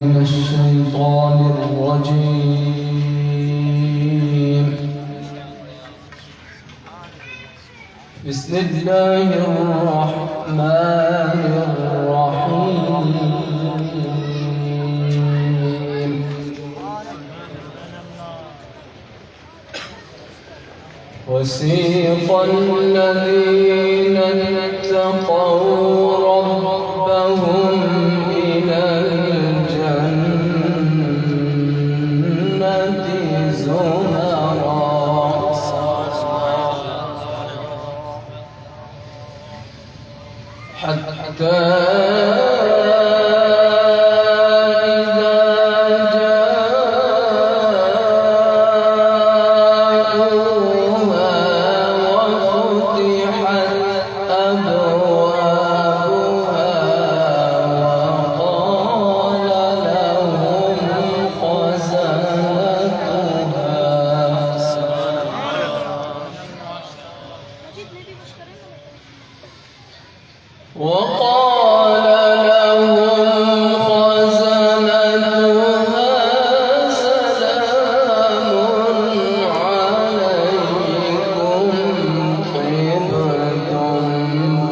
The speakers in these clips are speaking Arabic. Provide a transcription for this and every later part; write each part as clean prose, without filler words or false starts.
من الشيطان الرجيم. بسم الله الرحمن الرحيم. وسيق الذين اتقوا ربهم إلى الجنة زمرا حتى وقال لهم خزنتها سلام عليكم طبتم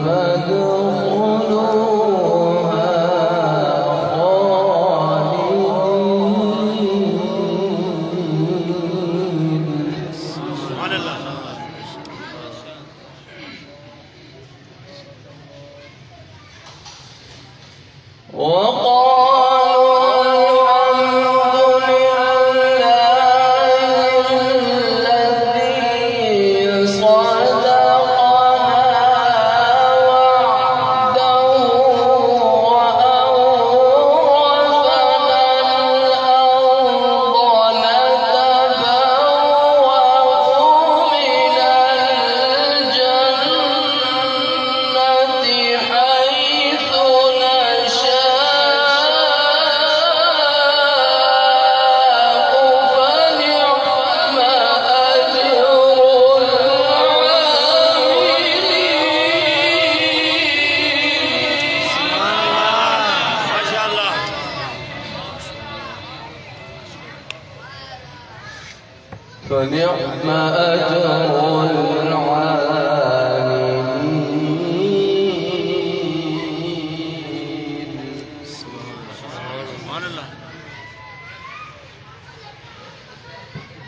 فادخلوها خالدين. سبحان الله. وقالوا الحمد لله الذي صدقنا وعده وأورثنا الأرض نتبوأ من الجنة حيث فنعم أجر العاملين. سبحان الله.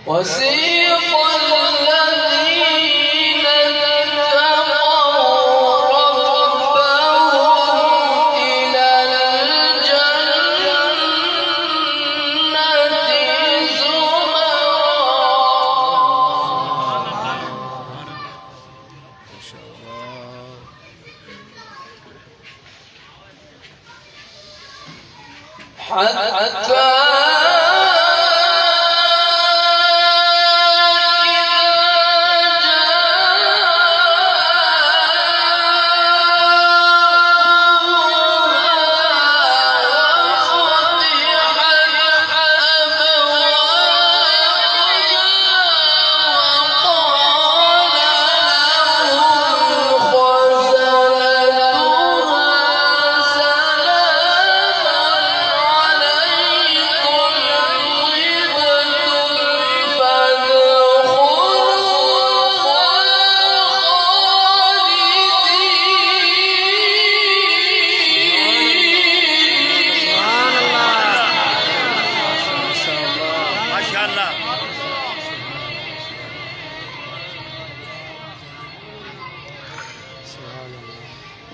وسيق الذين اتقوا ربهم إلى الجنة زمرا حتى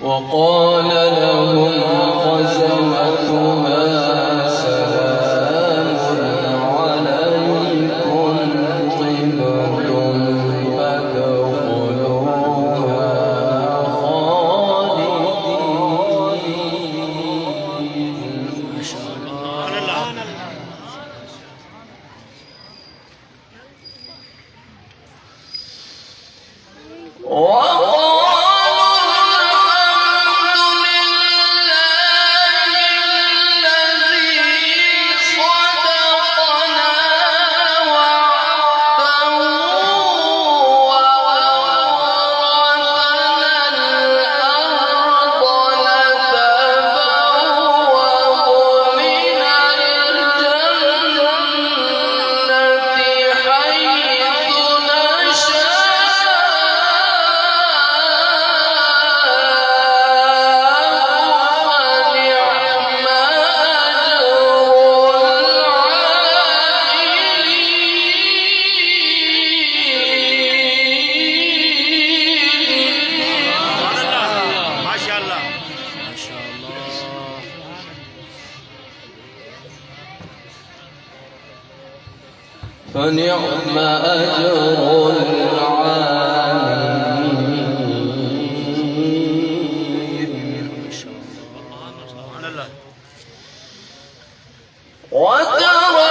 وقال لهم خزنتها سلام عليكم طبتم فادخلوها خالدين. ما شاء الله. فنعم أجر العاملين. وترى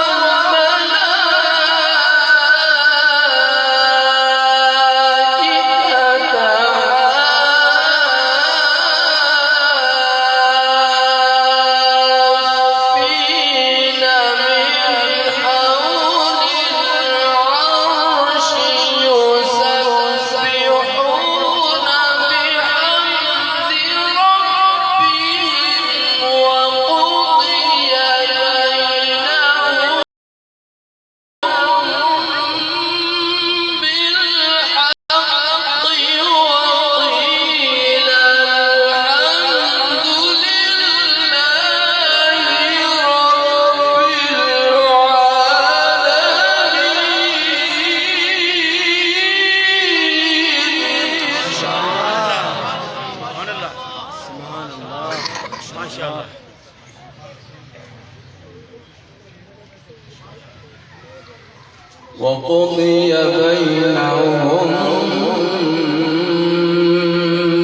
وقضي بينهم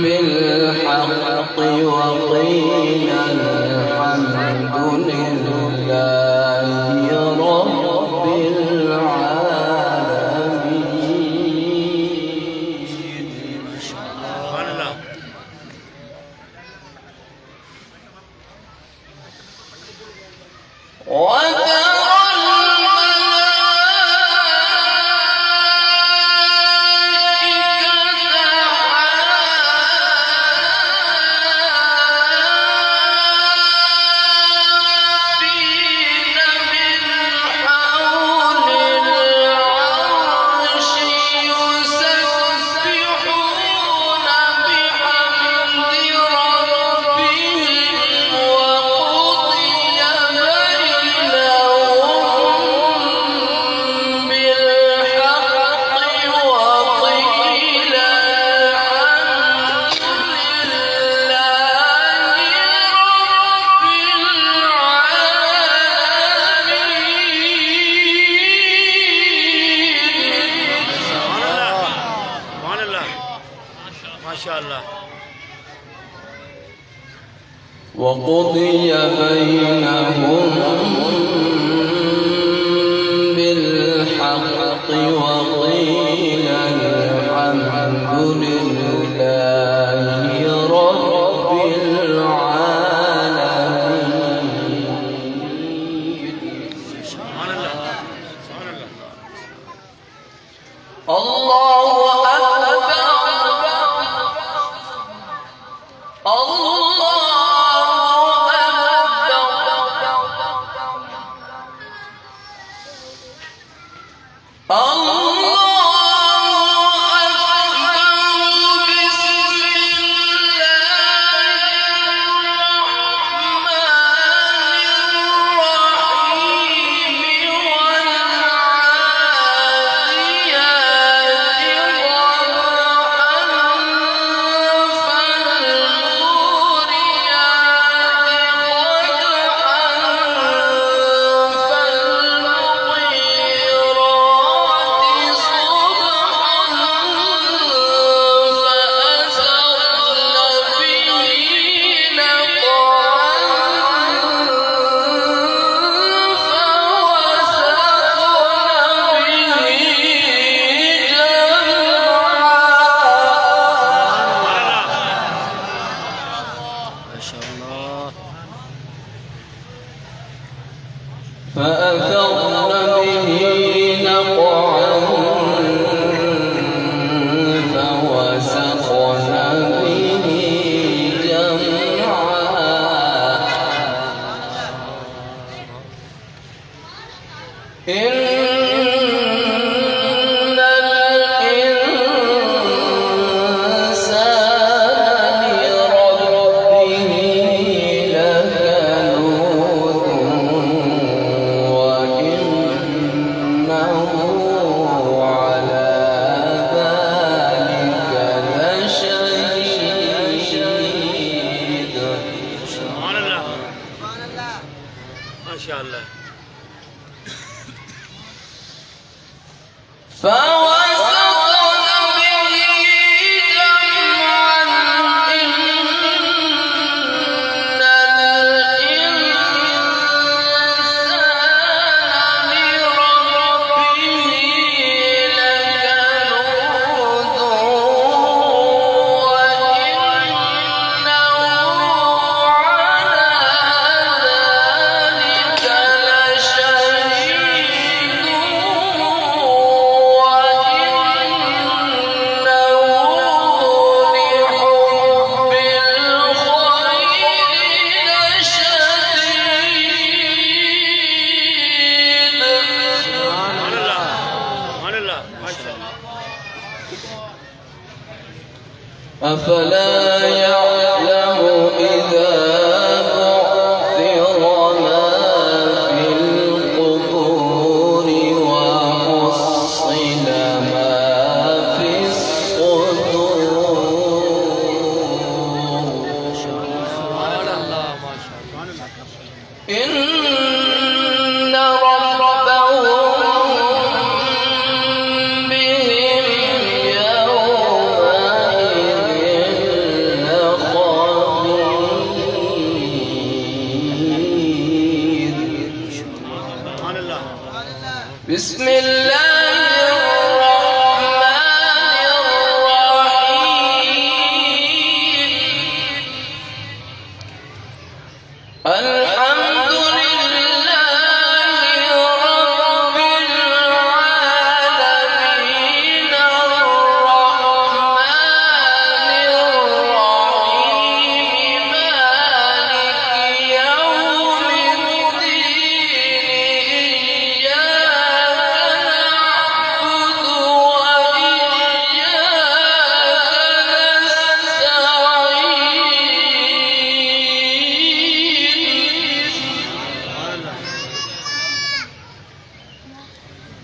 بالحق وقيل الحمد لله رب العالمين. وقضي بينهم بالحق وقيل الحمد لله رب العالمين. الله أكبر. فأثرن به نقعا فوسطن به جمعا. إن الإنسان لربه لكنود وإنه على ذلك لشهيد. سبحان الله ما شاء الله. أفلا يعلم إذا بعثر ما في القبور وحصل ما في الصدور إن ربهم بهم يومئذ لخبير. بسم الله الرحمن الرحيم الحمد لله رب العالمين الرحمن الرحيم مالك يوم الدين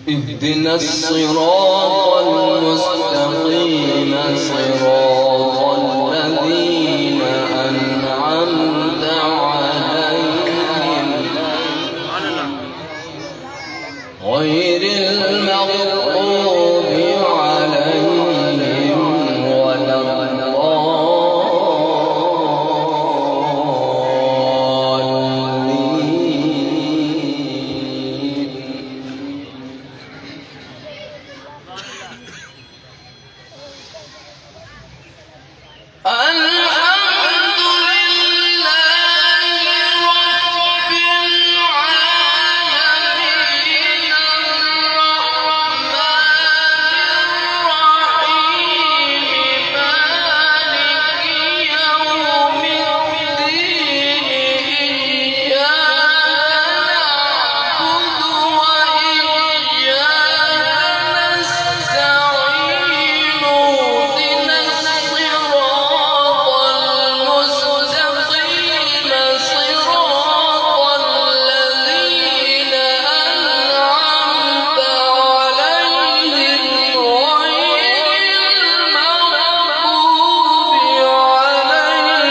اهدنا الصراط المستقيم صراط الذين أنعمت عليهم غير المغضوب عليهم ولا الحمد لله رب العالمين الرحمن الرحيم مالك يوم الدين إياك نعبد وإياك نستعين اهدنا الصراط المستقيم صراط الذين أنعمت عليهم غير المغضوب عليهم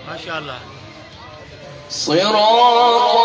ما شاء الله صراط